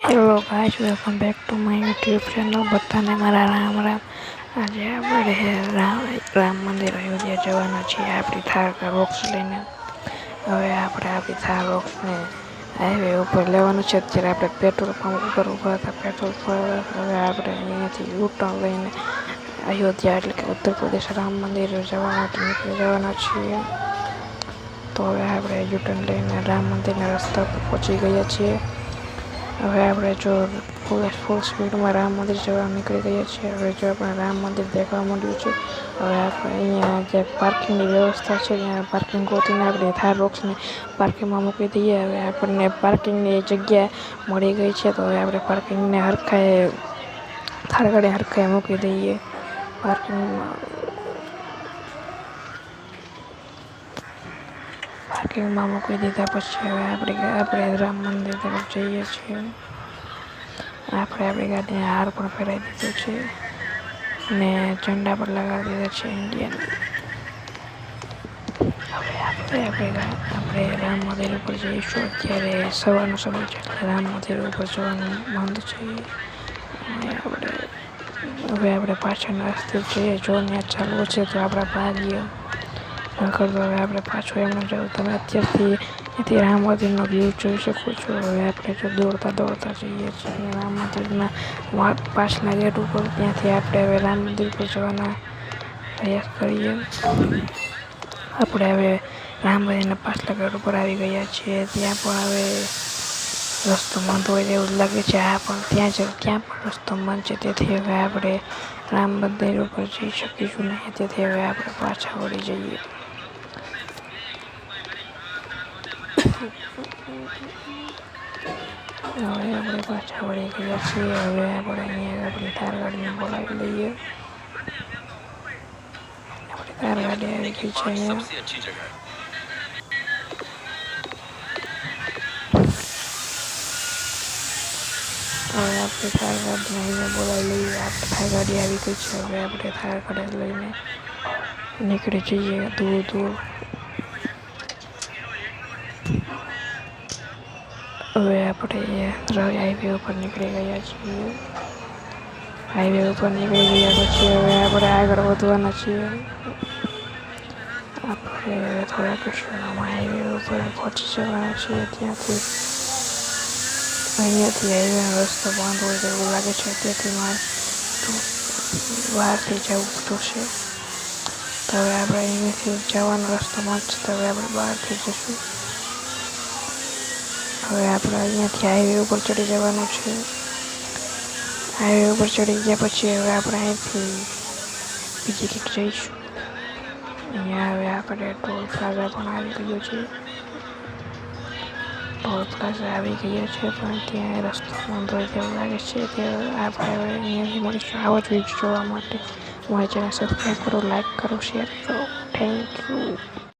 Hello guys, welcome back to my YouTube channel. બધાને મારા રામ રામ. આજે આપણે રામ મંદિર અયોધ્યા જવાના છીએ આપણી થાર રોક્સ લઈને. હવે આપણે આપણી થાર રોક્સને હાઈવે ઉપર લેવાનું છે. અત્યારે આપણે પેટ્રોલ પંપ ઉપર ઊભા હતા. પેટ્રોલ પર હવે આપણે અહીંયાથી યુટર્ન લઈને અયોધ્યા એટલે કે ઉત્તર પ્રદેશ રામ મંદિર જવા માટે નીકળી જવાના છીએ. તો હવે આપણે યુટર્ન લઈને રામ મંદિરના રસ્તા પર પહોંચી ગયા છીએ. હવે આપણે જો ફૂલ સ્પીડમાં રામ મંદિર જવા નીકળી ગયા છીએ. હવે જો આપણે રામ મંદિર દેખવા માંડ્યું છે. હવે આપણે અહીંયા જે પાર્કિંગની વ્યવસ્થા છે ત્યાં પાર્કિંગ ગોતીને આપણે થાર રોક્સને પાર્કિંગમાં મૂકી દઈએ. હવે આપણને પાર્કિંગની જગ્યા મળી ગઈ છે. તો હવે આપણે પાર્કિંગને હરખાએ થાર ગાડી હરખાએ મૂકી દઈએ પાર્કિંગમાં મૂકી દીધા પછી હવે આપણે રામ મંદિર તરફ જઈએ છીએ. આપણે આપણી ગાડીને હાર પણ પહેરાવી દીધો છે અને ઝંડા પર લગાડી દીધા છે ઇન્ડિયન. હવે આપણે રામ મંદિર ઉપર જઈશું. અત્યારે સવારનો સમય છે એટલે રામ મંદિર ઉપર જવાનું બંધ છે. હવે આપણે પાછળના રસ્તે જઈએ. જો ત્યાં ચાલવું છે તો આપણે ભાગીએ, નકર તો હવે આપણે પાછું એમને જવું. તમે અત્યારથી રામ મંદિરનો વ્યૂ જોઈ શકો છો. હવે આપણે જો દોડતા જઈએ છીએ રામ મંદિરના પાછલા ગેટ ઉપર. ત્યાંથી આપણે હવે રામ મંદિર પર જવાના પ્રયાસ કરીએ. આપણે હવે રામ મંદિરના પાછલા ગેટ ઉપર આવી ગયા છીએ. ત્યાં પણ હવે રસ્તો બંધ હોય એવું લાગે છે. પણ ત્યાં પણ રસ્તો બંધ છે. તેથી હવે આપણે રામ મંદિર ઉપર જઈ શકીશું નહીં. તેથી હવે આપણે પાછા વળી જઈએ. હવે આપણે પાછા વળી ગયા છીએ. હવે આપણે અહીંયા આપણી થાર ગાડીને બોલાવી લઈએ. આપણી થાર ગાડી આવી ગઈ છે અહીંયા. હવે આપણે થાર ગાડીને અહીંયા બોલાવી લઈએ. આપણે થાર ગાડી આવી ગઈ છે. હવે આપણે થાર ગાડી લઈને નીકળી જઈએ દૂર. હવે આપણે હાઈવે ઉપર નીકળી ગયા છીએ. હાઈવે ઉપર નીકળી ગયા પછી હવે આપણે આગળ વધવાના છીએ. આપણે થોડા કિસ્સામાં હાઈવે ઉપર પહોંચી જવાના છીએ. અહીંયાથી હાઈવેનો રસ્તો બંધ હોય તેવું લાગે છે. તેથી મારે બહારથી જવું પડશે. તો હવે આપણે અહીંયાથી જવાનો રસ્તો બંધ છે. તો હવે આપણે બહારથી જઈશું. હવે આપણે અહીંયાથી હાઈવે ઉપર ચડી જવાનું છે. હાઈવે ઉપર ચડી ગયા પછી હવે આપણે અહીંથી બીજી કંઈક જઈશું. અહીંયા હવે આપણે ટોલ પ્લાઝા પણ આવી ગયો છે. ટોલ પ્લાઝા આવી ગયા છે પણ ત્યાં રસ્તો બંધ હોય તેવું લાગે છે. તે આપણે હવે અહીંયાથી મળીશું. આવો જ વિડીયો જોવા માટે મારી ચેનલ સબસ્ક્રાઈબ કરો, લાઈક કરો, શેર કરો. Thank you.